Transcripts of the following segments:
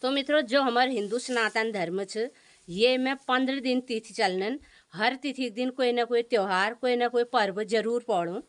तो मित्रों, जो हमारे हिंदू सनातन धर्म छ ये में 15 दिन तिथि चलनन। हर तिथि के दिन कोई ना कोई त्योहार, कोई ना कोई पर्व जरूर पड़ू।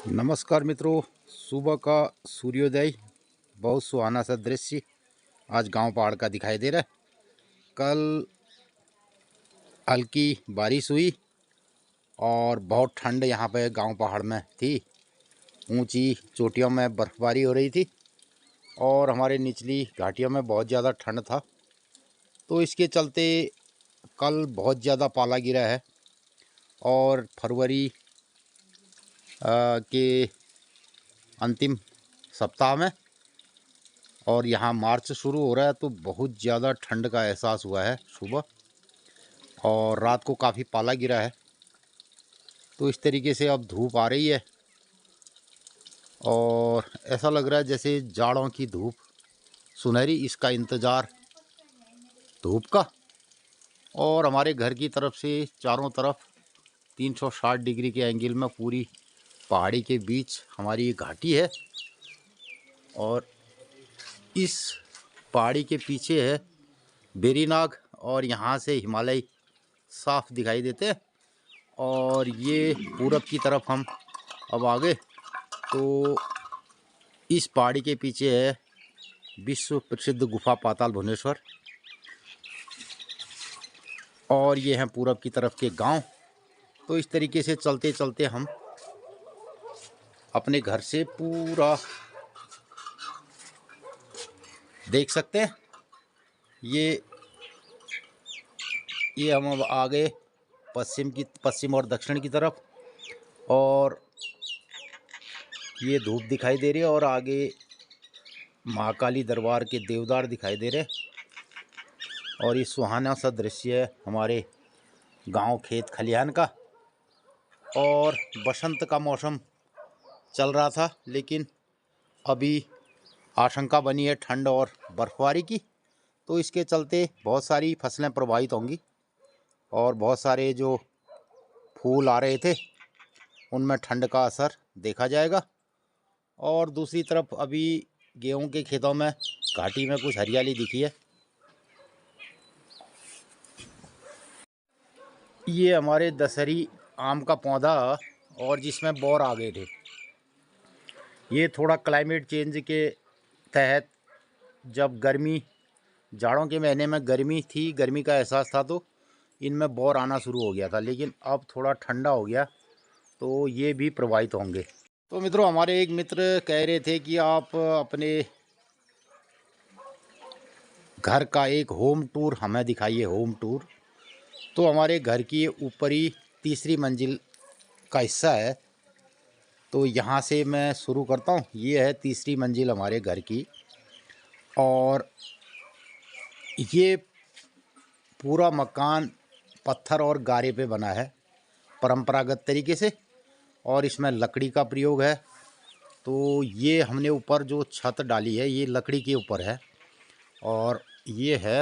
नमस्कार मित्रों, सुबह का सूर्योदय बहुत सुहाना सा दृश्य आज गांव पहाड़ का दिखाई दे रहा है। कल हल्की बारिश हुई और बहुत ठंड यहाँ पे गांव पहाड़ में थी। ऊंची चोटियों में बर्फबारी हो रही थी और हमारे निचली घाटियों में बहुत ज़्यादा ठंड था। तो इसके चलते कल बहुत ज़्यादा पाला गिरा है और फरवरी के अंतिम सप्ताह में और यहाँ मार्च शुरू हो रहा है तो बहुत ज़्यादा ठंड का एहसास हुआ है सुबह, और रात को काफ़ी पाला गिरा है। तो इस तरीके से अब धूप आ रही है और ऐसा लग रहा है जैसे जाड़ों की धूप सुनहरी, इसका इंतज़ार धूप का। और हमारे घर की तरफ से चारों तरफ 360 डिग्री के एंगल में पूरी पहाड़ी के बीच हमारी घाटी है और इस पहाड़ी के पीछे है वेरीनाग और यहाँ से हिमालय साफ दिखाई देते हैं। और ये पूरब की तरफ हम अब आगे, तो इस पहाड़ी के पीछे है विश्व प्रसिद्ध गुफा पाताल भुवनेश्वर और ये हैं पूरब की तरफ के गांव। तो इस तरीके से चलते चलते हम अपने घर से पूरा देख सकते हैं। ये हम अब आगे पश्चिम और दक्षिण की तरफ, और ये धूप दिखाई दे रही है और आगे महाकाली दरबार के देवदार दिखाई दे रहे हैं। और ये सुहाना सा दृश्य है हमारे गांव खेत खलिहान का। और बसंत का मौसम चल रहा था, लेकिन अभी आशंका बनी है ठंड और बर्फबारी की। तो इसके चलते बहुत सारी फसलें प्रभावित होंगी और बहुत सारे जो फूल आ रहे थे उनमें ठंड का असर देखा जाएगा। और दूसरी तरफ अभी गेहूं के खेतों में घाटी में कुछ हरियाली दिखी है। ये हमारे दशहरी आम का पौधा और जिसमें बोर आ गए थे। ये थोड़ा क्लाइमेट चेंज के तहत जब गर्मी, जाड़ों के महीने में गर्मी थी, गर्मी का एहसास था, तो इनमें बोर आना शुरू हो गया था। लेकिन अब थोड़ा ठंडा हो गया तो ये भी प्रभावित होंगे। तो मित्रों, हमारे एक मित्र कह रहे थे कि आप अपने घर का एक होम टूर हमें दिखाइए, होम टूर। तो हमारे घर की ऊपरी तीसरी मंजिल का हिस्सा है, तो यहाँ से मैं शुरू करता हूँ। ये है तीसरी मंजिल हमारे घर की और ये पूरा मकान पत्थर और गारे पे बना है परंपरागत तरीके से, और इसमें लकड़ी का प्रयोग है। तो ये हमने ऊपर जो छत डाली है ये लकड़ी के ऊपर है, और ये है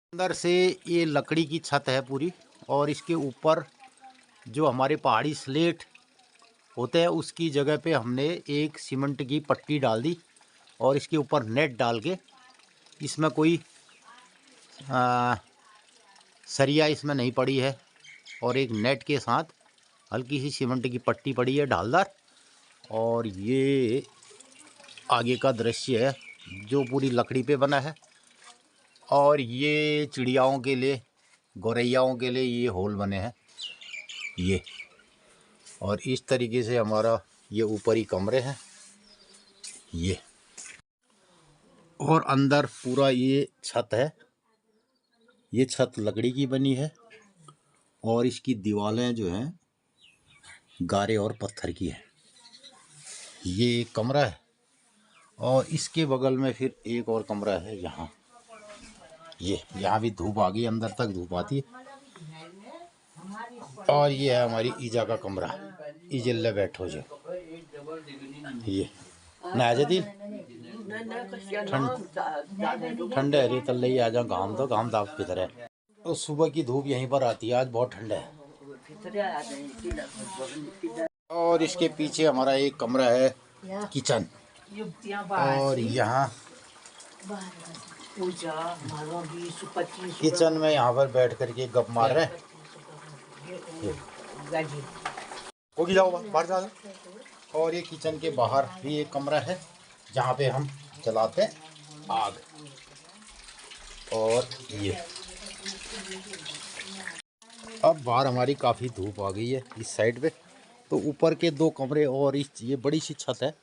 अंदर से ये लकड़ी की छत है पूरी। और इसके ऊपर जो हमारे पहाड़ी स्लेट होते हैं उसकी जगह पे हमने एक सीमेंट की पट्टी डाल दी और इसके ऊपर नेट डाल के, इसमें कोई सरिया इसमें नहीं पड़ी है, और एक नेट के साथ हल्की सी सीमेंट की पट्टी पड़ी है ढालदार। और ये आगे का दृश्य है जो पूरी लकड़ी पे बना है। और ये चिड़ियाओं के लिए गौरैयाओं के लिए ये होल बने हैं ये। और इस तरीके से हमारा ये ऊपरी कमरे हैं ये। और अंदर पूरा ये छत है, ये छत लकड़ी की बनी है और इसकी दीवारें जो हैं गारे और पत्थर की है। ये एक कमरा है और इसके बगल में फिर एक और कमरा है यहाँ। ये यहाँ भी धूप आ गई, अंदर तक धूप आती है। और ये है हमारी ईजा का कमरा, इजल्ले बैठो जो ये ना जदी ठंडे हरे तल्ले ही आ जा। घाम तो घाम दाप की तरह तो सुबह की धूप यहीं पर आती है, आज बहुत ठंडा है। और इसके पीछे हमारा एक कमरा है किचन। और यहाँ किचन में यहाँ पर बैठ करके गप मार रहे होगी, जाओ बाहर जा। और ये किचन के बाहर भी एक कमरा है जहाँ पे हम जलाते हैं आग। और ये अब बाहर हमारी काफ़ी धूप आ गई है इस साइड पे, तो ऊपर के दो कमरे और इस ये बड़ी सी छत है।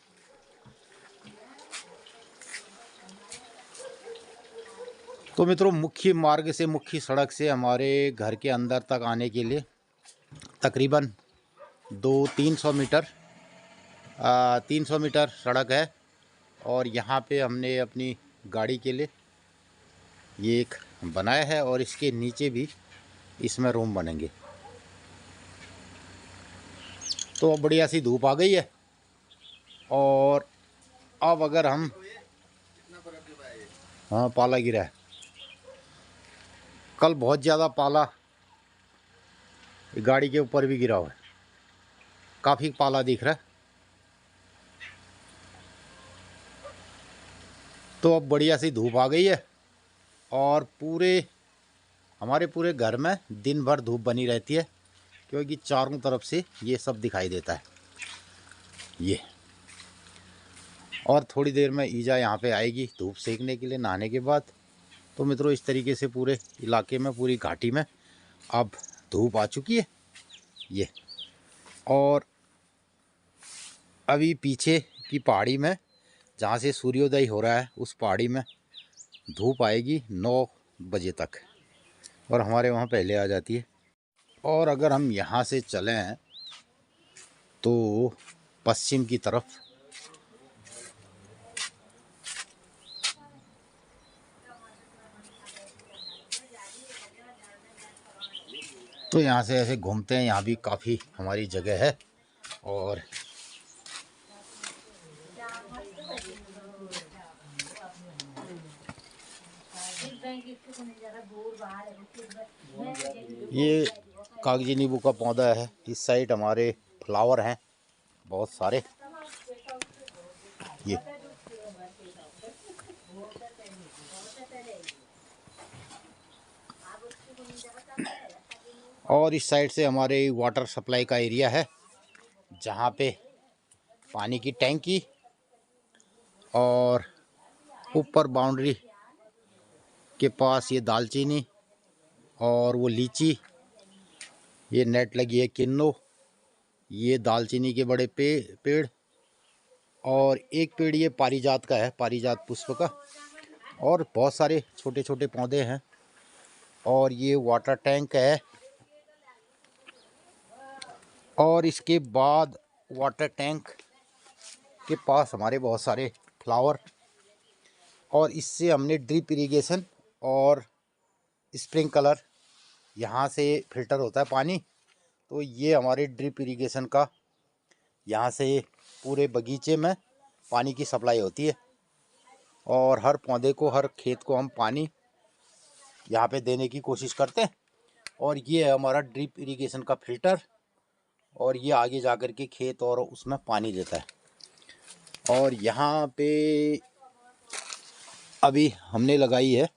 तो मित्रों, मुख्य मार्ग से, मुख्य सड़क से हमारे घर के अंदर तक आने के लिए तकरीबन 300 मीटर सड़क है। और यहाँ पे हमने अपनी गाड़ी के लिए ये एक बनाया है और इसके नीचे भी इसमें रूम बनेंगे। तो अब बढ़िया सी धूप आ गई है। और अब अगर हम हाँ, पाला गिरा है कल, बहुत ज़्यादा पाला गाड़ी के ऊपर भी गिरा हुआ है, काफ़ी पाला दिख रहा है। तो अब बढ़िया सी धूप आ गई है और हमारे पूरे घर में दिन भर धूप बनी रहती है, क्योंकि चारों तरफ से ये सब दिखाई देता है ये। और थोड़ी देर में ईजा यहाँ पे आएगी धूप सेकने के लिए नहाने के बाद। तो मित्रों, इस तरीके से पूरे इलाके में, पूरी घाटी में अब धूप आ चुकी है ये। और अभी पीछे की पहाड़ी में जहाँ से सूर्योदय हो रहा है, उस पहाड़ी में धूप आएगी 9 बजे तक और हमारे वहाँ पहले आ जाती है। और अगर हम यहाँ से चलें तो पश्चिम की तरफ तो यहाँ से ऐसे घूमते हैं, यहाँ भी काफ़ी हमारी जगह है। और ये कागजी नींबू का पौधा है। इस साइड हमारे फ्लावर हैं बहुत सारे ये। और इस साइड से हमारे वाटर सप्लाई का एरिया है, जहाँ पे पानी की टैंकी और ऊपर बाउंड्री के पास ये दालचीनी और वो लीची, ये नेट लगी है किन्नो, ये दालचीनी के बड़े पेड़ और एक पेड़ ये पारिजात का है, पारिजात पुष्प का। और बहुत सारे छोटे छोटे पौधे हैं। और ये वाटर टैंक है। और इसके बाद वाटर टैंक के पास हमारे बहुत सारे फ्लावर। और इससे हमने ड्रिप इरिगेशन और स्प्रिंकलर, यहाँ से फिल्टर होता है पानी, तो ये हमारे ड्रिप इरिगेशन का यहाँ से पूरे बगीचे में पानी की सप्लाई होती है। और हर पौधे को, हर खेत को हम पानी यहाँ पे देने की कोशिश करते हैं। और ये है हमारा ड्रिप इरिगेशन का फिल्टर, और ये आगे जा कर के खेत और उसमें पानी देता है। और यहाँ पे अभी हमने लगाई है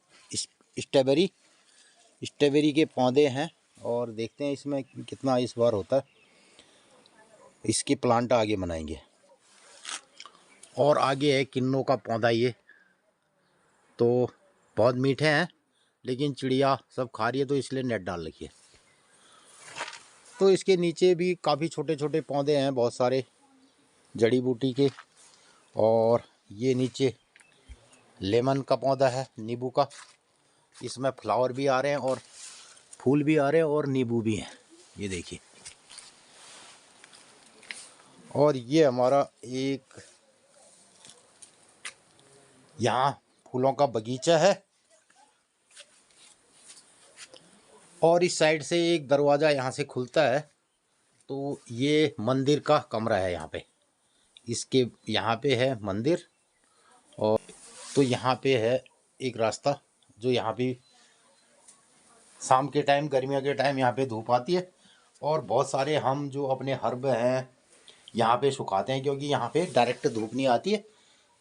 स्ट्रॉबेरी के पौधे हैं, और देखते हैं इसमें कितना इस बार होता है। इसकी प्लांट आगे बनाएंगे। और आगे है किन्नों का पौधा, ये तो बहुत मीठे हैं, लेकिन चिड़िया सब खा रही है तो इसलिए नेट डाल रखी है। तो इसके नीचे भी काफ़ी छोटे छोटे पौधे हैं, बहुत सारे जड़ी बूटी के। और ये नीचे लेमन का पौधा है, नींबू का। इसमें फ्लावर भी आ रहे हैं और फूल भी आ रहे हैं और नींबू भी हैं, ये देखिए। और ये हमारा एक यहाँ फूलों का बगीचा है। और इस साइड से एक दरवाज़ा यहाँ से खुलता है, तो ये मंदिर का कमरा है यहाँ पे। इसके यहाँ पे है मंदिर। और तो यहाँ पे है एक रास्ता जो यहाँ पे शाम के टाइम, गर्मियों के टाइम यहाँ पे धूप आती है। और बहुत सारे हम जो अपने हर्ब हैं यहाँ पे सुखाते हैं, क्योंकि यहाँ पे डायरेक्ट धूप नहीं आती है।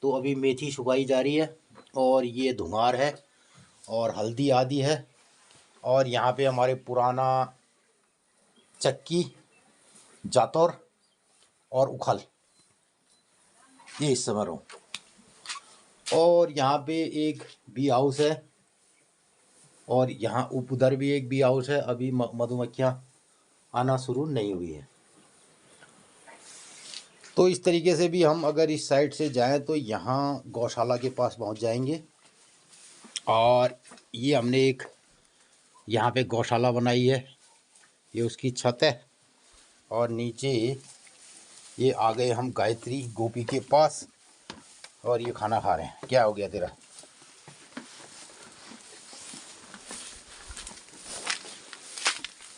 तो अभी मेथी सुखाई जा रही है, और ये धुंगार है और हल्दी आदि है। और यहाँ पे हमारे पुराना चक्की, जातौर और उखल, ये इस समय रहो। और यहाँ पे एक बी हाउस है, और यहाँ उधर भी एक बी हाउस है। अभी मधुमक्खियाँ आना शुरू नहीं हुई है। तो इस तरीके से भी हम अगर इस साइड से जाएं तो यहाँ गौशाला के पास पहुँच जाएंगे। और ये हमने एक यहाँ पे गौशाला बनाई है, ये उसकी छत है। और नीचे ये आ गए हम गायत्री गोपी के पास, और ये खाना खा रहे हैं। क्या हो गया तेरा?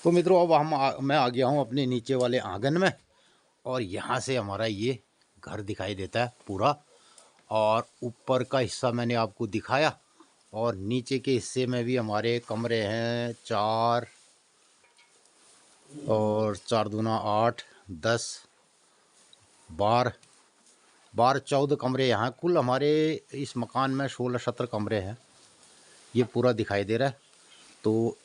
तो मित्रों अब मैं आ गया हूँ अपने नीचे वाले आंगन में। और यहाँ से हमारा ये घर दिखाई देता है पूरा। और ऊपर का हिस्सा मैंने आपको दिखाया, और नीचे के हिस्से में भी हमारे कमरे हैं 4 और 4 दूना 8, 10, 12, 14 कमरे यहाँ कुल हमारे इस मकान में 16-17 कमरे हैं। ये पूरा दिखाई दे रहा है। तो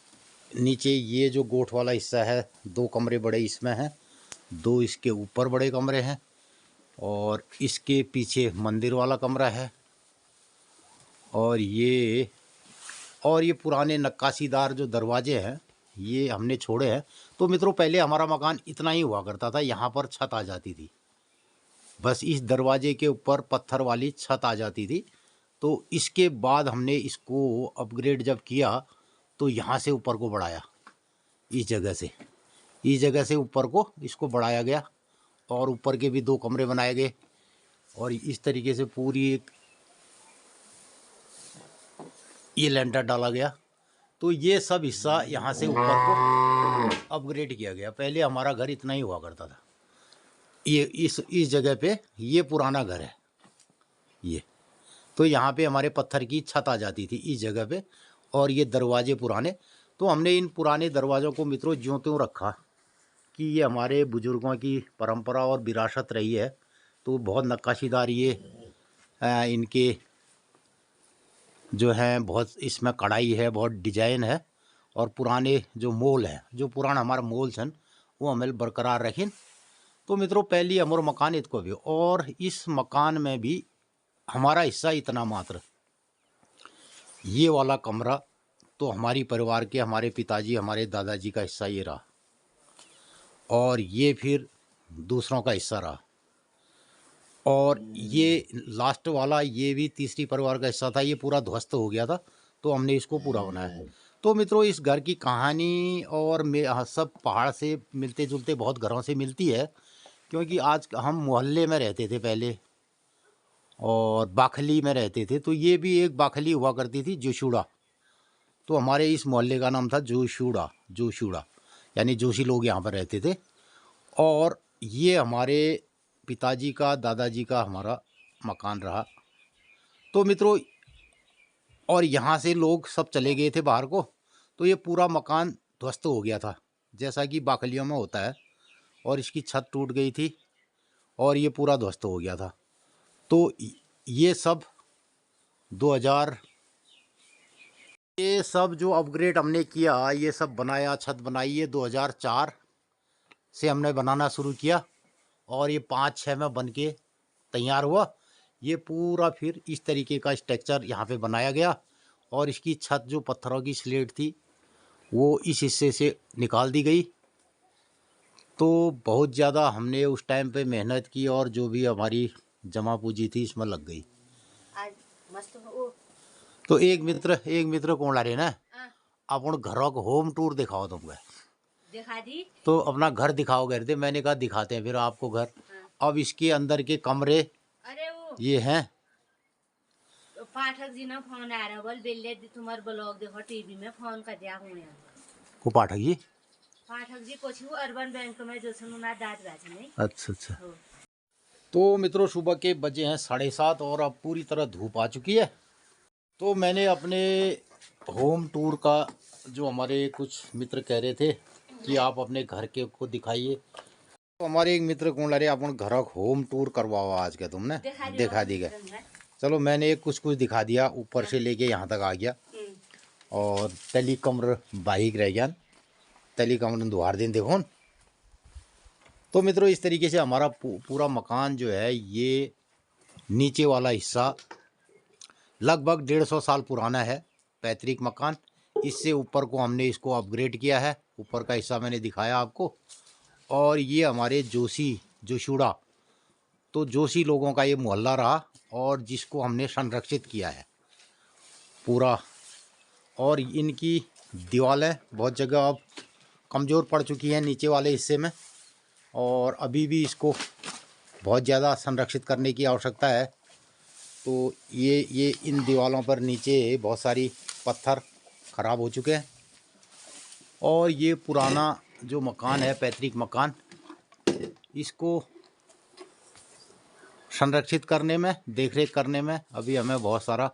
नीचे ये जो गोठ वाला हिस्सा है, 2 कमरे बड़े इसमें हैं, 2 इसके ऊपर बड़े कमरे हैं, और इसके पीछे मंदिर वाला कमरा है। और ये पुराने नक्काशीदार जो दरवाजे हैं ये हमने छोड़े हैं। तो मित्रों पहले हमारा मकान इतना ही हुआ करता था, यहाँ पर छत आ जाती थी, बस इस दरवाजे के ऊपर पत्थर वाली छत आ जाती थी। तो इसके बाद हमने इसको अपग्रेड जब किया तो यहाँ से ऊपर को बढ़ाया, इस जगह से ऊपर को इसको बढ़ाया गया, और ऊपर के भी 2 कमरे बनाए गए। और इस तरीके से पूरी एक ये लेंटर डाला गया। तो ये सब हिस्सा यहाँ से ऊपर को अपग्रेड किया गया। पहले हमारा घर इतना ही हुआ करता था। ये इस जगह पे ये पुराना घर है ये। तो यहाँ पे हमारे पत्थर की छत आ जाती थी इस जगह पे, और ये दरवाजे पुराने। तो हमने इन पुराने दरवाज़ों को मित्रों ज्यों त्यों रखा कि ये हमारे बुज़ुर्गों की परंपरा और विरासत रही है। तो बहुत नक्काशीदार ये इनके जो हैं, बहुत इसमें कढ़ाई है, बहुत डिजाइन है। और पुराने जो मोल हैं, जो पुराना हमारा मोल छन, वो हमें बरकरार रखें। तो मित्रों पहली हमारा मकान इतको भी, और इस मकान में भी हमारा हिस्सा इतना मात्र, ये वाला कमरा तो हमारी परिवार के, हमारे पिताजी, हमारे दादाजी का हिस्सा ये रहा। और ये फिर दूसरों का हिस्सा रहा। और ये लास्ट वाला ये भी तीसरी परिवार का हिस्सा था, ये पूरा ध्वस्त हो गया था, तो हमने इसको पूरा बनाया। तो मित्रों इस घर की कहानी और सब पहाड़ से मिलते जुलते बहुत घरों से मिलती है, क्योंकि आज हम मोहल्ले में रहते थे पहले, और बाखली में रहते थे। तो ये भी एक बाखली हुआ करती थी, जोशुड़ा। तो हमारे इस मोहल्ले का नाम था जोशुड़ा, यानी जोशी लोग यहाँ पर रहते थे। और ये हमारे पिताजी का, दादाजी का हमारा मकान रहा। तो मित्रों और यहाँ से लोग सब चले गए थे बाहर को, तो ये पूरा मकान ध्वस्त हो गया था, जैसा कि बाखलियों में होता है। और इसकी छत टूट गई थी, और ये पूरा ध्वस्त हो गया था। तो ये सब 2000 ये सब जो अपग्रेड हमने किया, ये सब बनाया, छत बनाई, ये 2004 से हमने बनाना शुरू किया। और ये 5-6 में बन के तैयार हुआ। ये पूरा फिर इस तरीके का स्ट्रक्चर यहाँ पे बनाया गया। और इसकी छत जो पत्थरों की स्लेट थी वो इस हिस्से से निकाल दी गई। तो बहुत ज़्यादा हमने उस टाइम पे मेहनत की और जो भी हमारी जमा पूंजी थी इसमें लग गई। आज मस्त वो तो एक मित्र कौन ला रहे ना अपन घरों को होम टूर दिखाओ तुमको। दिखा दी। तो अपना घर दिखाओ घर दे, मैंने कहा दिखाते हैं फिर आपको घर। अब इसके अंदर के कमरे अरे वो ये हैं। पाठक जी ने फोन आ रहा बोल बेले तुम्हारे ब्लॉग देखो टीवी में फोन कर दिया हूँ को पाठक जी? पाठक जी कुछ अर्बन बैंक में जो सुना दाद गाज नहीं। अच्छा अच्छा। तो मित्रों सुबह के बजे हैं 7:30 और अब पूरी तरह धूप आ चुकी है। तो मैंने अपने होम टूर का जो हमारे कुछ मित्र कह रहे थे कि आप अपने घर के को दिखाइए, तो हमारे एक मित्र कौन ला रहे अपन घर का होम टूर करवाओ आज के तुमने दिखा दी गए। चलो मैंने कुछ दिखा दिया, ऊपर से लेके यहाँ तक आ गया और तली कमर बाइक रह गया, तली कमर दुहार दिन देखो। तो मित्रों इस तरीके से हमारा पूरा मकान जो है ये नीचे वाला हिस्सा लगभग 150 साल पुराना है, पैतृक मकान। इससे ऊपर को हमने इसको अपग्रेड किया है, ऊपर का हिस्सा मैंने दिखाया आपको। और ये हमारे जोशीड़ा तो जोशी लोगों का ये मोहल्ला रहा और जिसको हमने संरक्षित किया है पूरा। और इनकी दीवारें बहुत जगह अब कमज़ोर पड़ चुकी हैं नीचे वाले हिस्से में, और अभी भी इसको बहुत ज़्यादा संरक्षित करने की आवश्यकता है। तो ये इन दीवारों पर नीचे बहुत सारी पत्थर ख़राब हो चुके हैं। और ये पुराना जो मकान है पैतृक मकान, इसको संरक्षित करने में देख रेख करने में अभी हमें बहुत सारा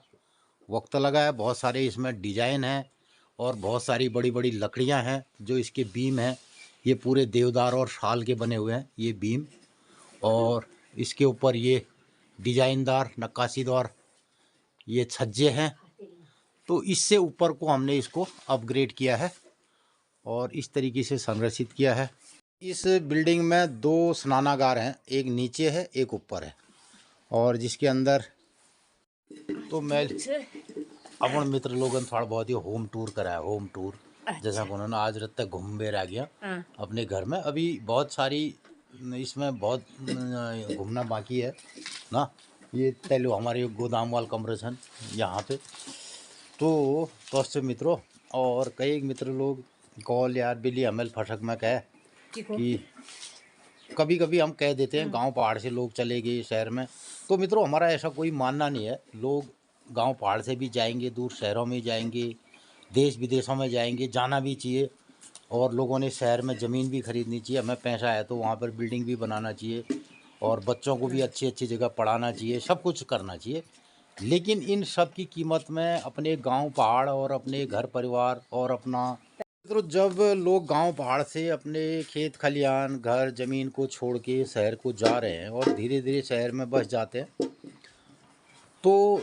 वक्त लगा है। बहुत सारे इसमें डिजाइन हैं और बहुत सारी बड़ी बड़ी लकड़ियां हैं। जो इसके बीम हैं ये पूरे देवदार और शाल के बने हुए हैं ये बीम, और इसके ऊपर ये डिजाइनदार नक्काशीदार ये छज्जे हैं। तो इससे ऊपर को हमने इसको अपग्रेड किया है और इस तरीके से संरक्षित किया है। इस बिल्डिंग में 2 स्नानागार हैं, एक नीचे है एक ऊपर है, और जिसके अंदर तो मैं अपन मित्र लोगन थोड़ा बहुत ही होम टूर कराया, होम टूर। जैसा कि उन्होंने आज रात तक घूम बेर आ गया अपने घर में। अभी बहुत सारी इसमें बहुत घूमना बाकी है ना। ये तेलो हमारे गोदाम वाल कमरे यहाँ पे। तो दोस्त मित्रों और कई मित्र लोग कॉल यार बिल्ली अमल फटक में कहे कि कभी कभी हम कह देते हैं गांव पहाड़ से लोग चले गए शहर में। तो मित्रों हमारा ऐसा कोई मानना नहीं है। लोग गांव पहाड़ से भी जाएंगे, दूर शहरों में जाएंगे, देश विदेशों में जाएंगे, जाना भी चाहिए। और लोगों ने शहर में ज़मीन भी खरीदनी चाहिए, हमें पैसा है तो वहाँ पर बिल्डिंग भी बनाना चाहिए और बच्चों को भी अच्छी अच्छी जगह पढ़ाना चाहिए, सब कुछ करना चाहिए। लेकिन इन सब की कीमत में अपने गांव पहाड़ और अपने घर परिवार और अपना तो जब लोग गांव पहाड़ से अपने खेत खलियान घर ज़मीन को छोड़ के शहर को जा रहे हैं और धीरे धीरे शहर में बस जाते हैं, तो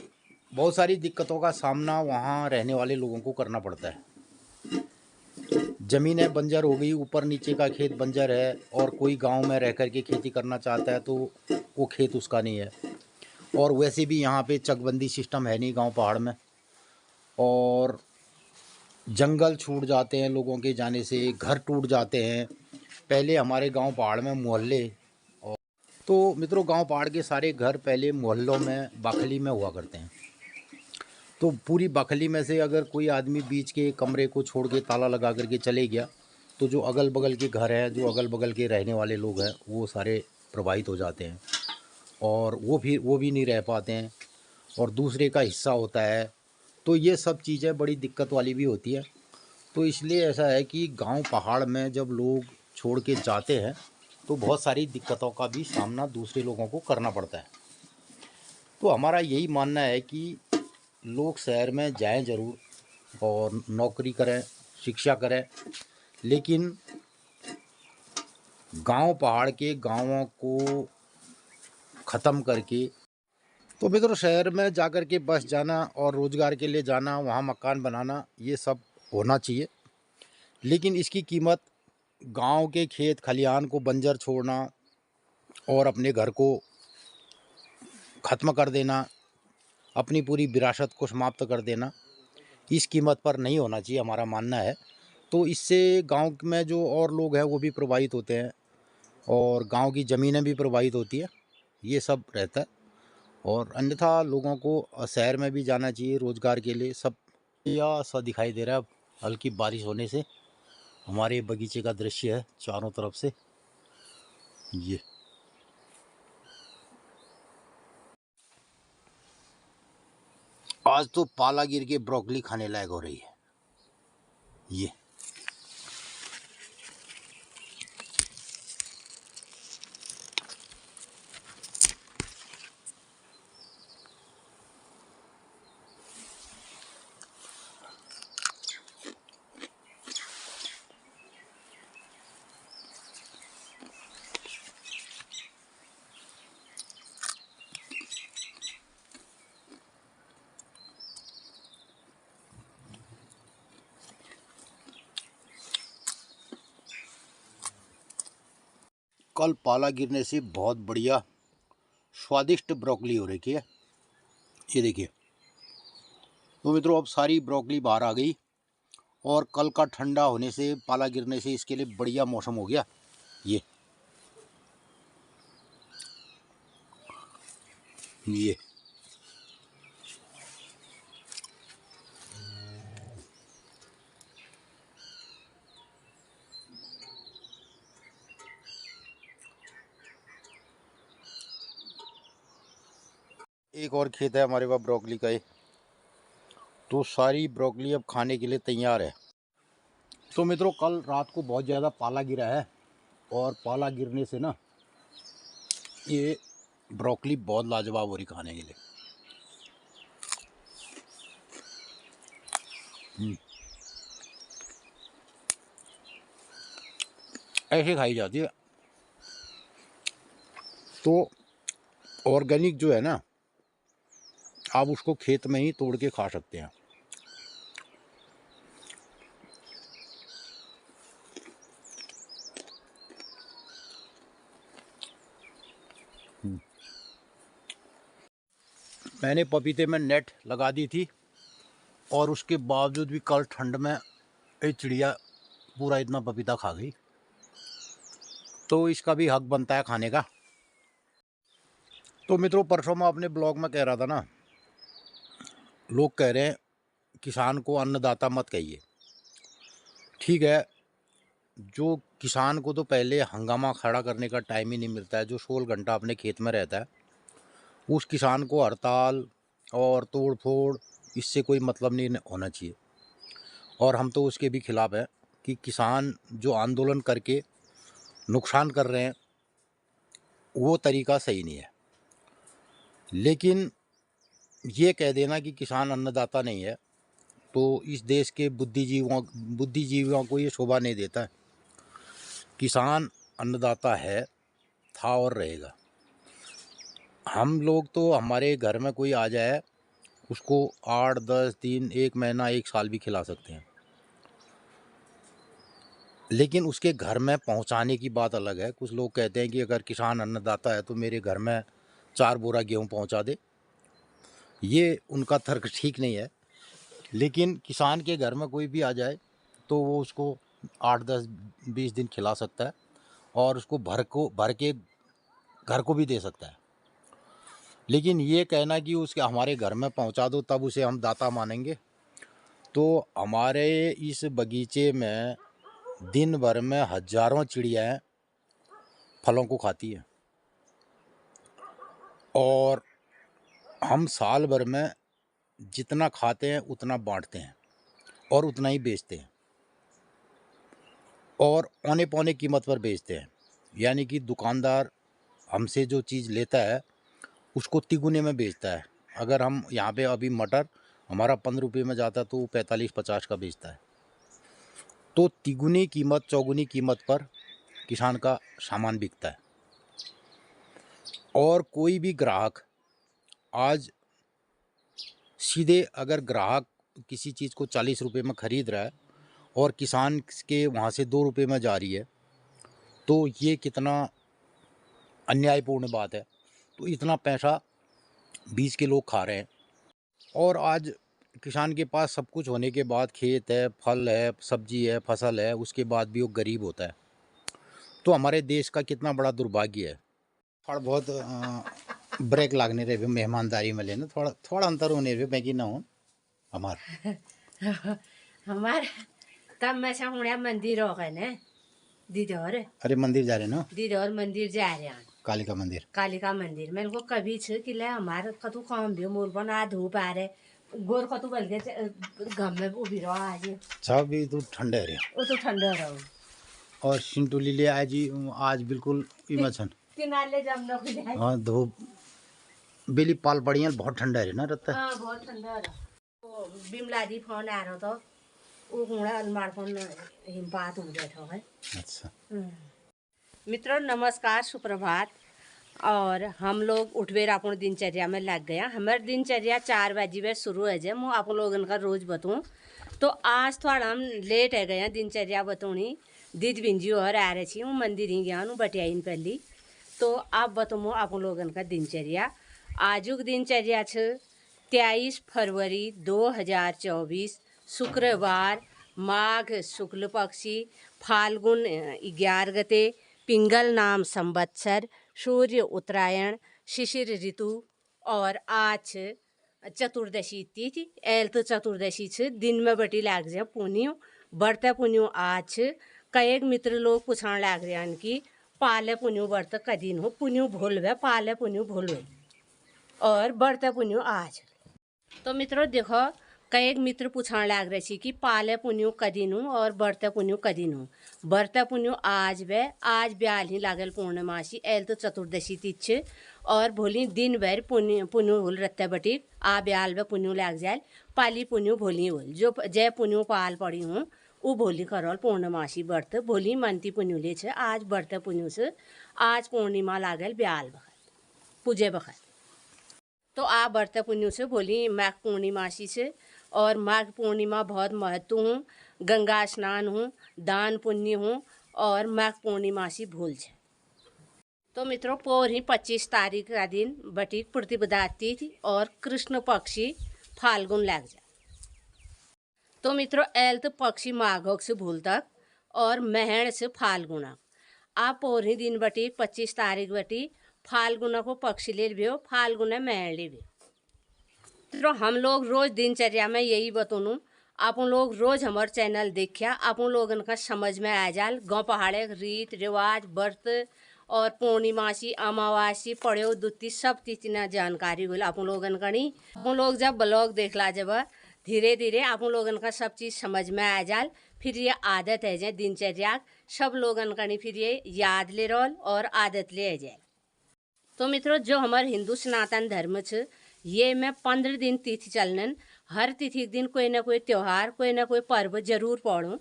बहुत सारी दिक्कतों का सामना वहाँ रहने वाले लोगों को करना पड़ता है। ज़मीनें बंजर हो गई, ऊपर नीचे का खेत बंजर है, और कोई गांव में रह कर के खेती करना चाहता है तो वो खेत उसका नहीं है। और वैसे भी यहाँ पे चकबंदी सिस्टम है नहीं गांव पहाड़ में, और जंगल छूट जाते हैं लोगों के जाने से, घर टूट जाते हैं। पहले हमारे गांव पहाड़ में मोहल्ले, और तो मित्रों गांव पहाड़ के सारे घर पहले मोहल्लों में बाखली में हुआ करते हैं। तो पूरी बाखली में से अगर कोई आदमी बीच के कमरे को छोड़ के ताला लगा करके चले गया तो जो अगल बगल के घर हैं, जो अगल बगल के रहने वाले लोग हैं, वो सारे प्रभावित हो जाते हैं और वो भी नहीं रह पाते हैं और दूसरे का हिस्सा होता है। तो ये सब चीज़ें बड़ी दिक्कत वाली भी होती है। तो इसलिए ऐसा है कि गांव पहाड़ में जब लोग छोड़ के जाते हैं तो बहुत सारी दिक्कतों का भी सामना दूसरे लोगों को करना पड़ता है। तो हमारा यही मानना है कि लोग शहर में जाएं ज़रूर और नौकरी करें, शिक्षा करें, लेकिन गांव पहाड़ के गांवों को ख़त्म करके तो मित्रों शहर में जाकर के बस जाना और रोज़गार के लिए जाना, वहाँ मकान बनाना, ये सब होना चाहिए। लेकिन इसकी कीमत गांव के खेत खलियान को बंजर छोड़ना और अपने घर को ख़त्म कर देना, अपनी पूरी विरासत को समाप्त कर देना, इस कीमत पर नहीं होना चाहिए, हमारा मानना है। तो इससे गांव में जो और लोग हैं वो भी प्रभावित होते हैं और गांव की ज़मीनें भी प्रभावित होती है, ये सब रहता है। और अन्यथा लोगों को शहर में भी जाना चाहिए रोज़गार के लिए। सब या सा दिखाई दे रहा है अब हल्की बारिश होने से। हमारे बगीचे का दृश्य है चारों तरफ से ये। आज तो पाला गिर के ब्रोकली खाने लायक हो रही है ये। कल पाला गिरने से बहुत बढ़िया स्वादिष्ट ब्रोकली हो रही है, ये देखिए। तो मित्रों अब सारी ब्रोकली बाहर आ गई और कल का ठंडा होने से, पाला गिरने से इसके लिए बढ़िया मौसम हो गया ये। एक और खेत है हमारे पास ब्रोकली का ही, तो सारी ब्रोकली अब खाने के लिए तैयार है। तो मित्रों कल रात को बहुत ज़्यादा पाला गिरा है और पाला गिरने से ना ये ब्रोकली बहुत लाजवाब हो रही खाने के लिए। ऐसे खाई जाती है। तो ऑर्गेनिक जो है ना, आप उसको खेत में ही तोड़ के खा सकते हैं। मैंने पपीते में नेट लगा दी थी और उसके बावजूद भी कल ठंड में एक चिड़िया पूरा इतना पपीता खा गई। तो इसका भी हक बनता है खाने का। तो मित्रों परसों मैं अपने ब्लॉग में कह रहा था ना, लोग कह रहे हैं किसान को अन्नदाता मत कहिए। ठीक है, जो किसान को तो पहले हंगामा खड़ा करने का टाइम ही नहीं मिलता है, जो 16 घंटा अपने खेत में रहता है, उस किसान को हड़ताल और तोड़ फोड़ इससे कोई मतलब नहीं होना चाहिए। और हम तो उसके भी खिलाफ हैं कि किसान जो आंदोलन करके नुकसान कर रहे हैं वो तरीका सही नहीं है। लेकिन ये कह देना कि किसान अन्नदाता नहीं है, तो इस देश के बुद्धिजीवियों को ये शोभा नहीं देता है। किसान अन्नदाता है, था और रहेगा। हम लोग तो, हमारे घर में कोई आ जाए उसको 8-10 दिन, 1 महीना, 1 साल भी खिला सकते हैं। लेकिन उसके घर में पहुंचाने की बात अलग है। कुछ लोग कहते हैं कि अगर किसान अन्नदाता है तो मेरे घर में 4 बोरा गेहूँ पहुंचा दे। ये उनका तर्क ठीक नहीं है। लेकिन किसान के घर में कोई भी आ जाए तो वो उसको 8-10-20 दिन खिला सकता है और उसको भर के घर को भी दे सकता है। लेकिन ये कहना कि उसके हमारे घर में पहुंचा दो तब उसे हम दाता मानेंगे, तो हमारे इस बगीचे में दिन भर में हजारों चिड़ियाँ फलों को खाती हैं और हम साल भर में जितना खाते हैं उतना बांटते हैं और उतना ही बेचते हैं और औने पौने कीमत पर बेचते हैं। यानी कि दुकानदार हमसे जो चीज़ लेता है उसको तिगुने में बेचता है। अगर हम यहाँ पे अभी मटर हमारा 15 रुपये में जाता है तो वो 45-50 का बेचता है। तो तिगुनी कीमत, चौगुनी कीमत पर किसान का सामान बिकता है। और कोई भी ग्राहक आज सीधे, अगर ग्राहक किसी चीज़ को 40 रुपये में ख़रीद रहा है और किसान के वहाँ से 2 रुपये में जा रही है, तो ये कितना अन्यायपूर्ण बात है। तो इतना पैसा बीच के लोग खा रहे हैं। और आज किसान के पास सब कुछ होने के बाद, खेत है, फल है, सब्जी है, फसल है, उसके बाद भी वो गरीब होता है, तो हमारे देश का कितना बड़ा दुर्भाग्य है। थोड़ा बहुत ब्रेक लागने रहे मेहमानदारी में लेना, थोड़ा थोड़ा अंतर होने रहे मैं कि ना हो हमार हमार तब मैं हुआ मंदिर हो गए ने दीदौर अरे मंदिर जा रहे ना, दीदौर मंदिर जा रहे हैं कालिका मंदिर। कालिका मंदिर मेरे को कभी छ कि ले हमारे कतु काम भी मोर बना धूप आ रहे गोर कतु बल के गम में उभी रहो आज सब भी तो ठंडे रहे वो तो ठंडा रहो और सिंटूली ले आज जी, आज बिल्कुल इमोशन किनारे जम न खुले हाँ धूप बेली पाल पड़ी है, बहुत ठंडा रहे ना रहता है। हाँ बहुत ठंडा रहा वो बिमला दी फोन आ रहा तो वो हुड़ा अलमार फोन हिमपात हो गया था है। अच्छा मित्रों नमस्कार सुप्रभात। और हम लोग उठवेर अपन दिनचर्या में लग गया। हमारे दिनचर्या 4 बजे में शुरू है जब मैं आप लोगों का रोज़ बताऊँ तो आज थोड़ा हम लेट है गए दिनचर्या बताऊनी दीद बिंजी और आ रही थी मैं मंदिर ही गया हूँ बटियाइन पहली तो आप बताऊँ आप लोगों का दिनचर्या। आजुक दिनचर्या 23 फरवरी 2024 शुक्रवार माघ शुक्ल पक्षी फाल्गुन 11 गते पिंगल नाम संवत्सर सूर्य उत्तरायण शिशिर ऋतु और आज चतुर्दशी तिथि एल तो चतुर्दशी दिन में बटी लाग जाए पुण्य बढ़ते पुण्य आज कई मित्र लोग पूछाण लाग रहे हैं कि पाले पुण्य बढ़ते कदीन हो पुण्य भूल वे पाले पुण्य भूल वे और बढ़ते पुण्य आज। तो मित्रों देखो कई मित्र पूछाण लाग रहे छी कि पाले पुण्य कदीन हूँ और बढ़ते पुण्य कदीन हूँ। बढ़ते पुण्य आज वे आज ब्याल ही लागल पूर्णमासी एल तो चतुर्दशी तिथि और भोली दिन भर पुण्य पुण्य होल रत्ते बटी आ ब्याल वे पुण्य लाग जाए पाली पुण्य भोली होल जो जय पुण्य पाल पड़ी हूँ वो भोली करल पूर्णमासी व्रत भोली मनती पुण्य ले छे आज बढ़ते पुण्य से आज पूर्णिमा लागल ब्याल बखत पूजे बखत तो आ बढ़ते पुण्य से भोली माघ पूर्णिमासी से और माघ पूर्णिमा बहुत महत्व हूँ गंगा स्नान हूँ दान पुण्य हूँ और माघ पूर्णिमासी भूल छे। तो मित्रों पोर ही 25 तारीख का दिन बटी प्रतिपदा तिथि और कृष्ण पक्षी फाल्गुन लग जाए। तो मित्रों एल्थ पक्षी माघोक से भूल तक और महण से फाल्गुना आप पोर ही दिन बटी 25 तारीख बटी फाल्गुना को पक्षी ले भी फाल्गुना महण ले भी। तो हम लोग रोज दिनचर्या में यही बतूनू आप लोग रोज हमारे चैनल देखिया आप लोगन का समझ में आ जाल गाँव पहाड़े रीत रिवाज व्रत और पूर्णिमासी अमावासी पड़ो दुत्ती सब तिथि जानकारी हुई आप लोगन का नहीं आप लोग जब ब्लॉग देखला जब धीरे धीरे आप लोगन का सब चीज़ समझ में आ जाल फिर ये आदत है जाए दिनचर्या सब लोगन का नहीं फिर ये याद ले रोल और आदत ले जाए। तो मित्रों जो हमारे हिंदू सनातन धर्म छ ये मैं 15 दिन तिथि चलनन हर तिथि दिन कोई ना कोई त्योहार कोई ना कोई पर्व जरूर पढ़ूँ।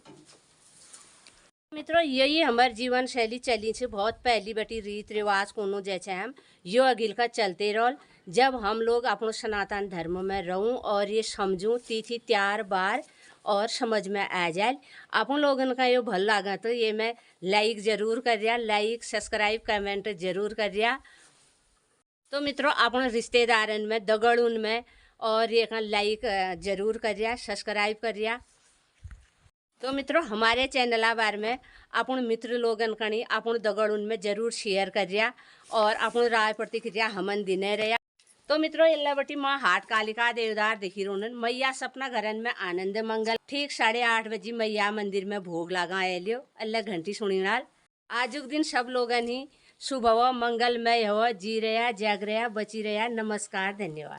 मित्रों यही हमारे जीवन शैली चली छे बहुत पहली बटी रीत रिवाज कोनो जैसे हम यो अगिल का चलते रोल जब हम लोग अपनो सनातन धर्म में रहूं और ये समझूं तिथि त्यार बार और समझ में आ जाए आप लोगन का यो भल लगा तो ये मैं लाइक जरूर कर दिया लाइक सब्सक्राइब कमेंट जरूर कर दिया। तो मित्रों अपने रिश्तेदारन में दगड़ुन में और ये लाइक जरूर कर दिया सब्सक्राइब कर दिया। तो मित्रों हमारे चैनल बार में अपन मित्र लोगन कणी अपन दगड़ुन में जरूर शेयर कर दिया और अपन राय प्रतिक्रिया हमन दिने रहा। तो मित्रों इल्ला बटी माँ हाट कालिका देवदार देखी रोनन मैया सपना घरन में आनंद मंगल ठीक 8:30 बजे मैया मंदिर में भोग लगा एलियो अल्लाह घंटी सुनी नाल आजुक दिन सब लोगन ही शुभ हो मंगलमय हो जी रहा जाग रहा बची रहा। नमस्कार धन्यवाद।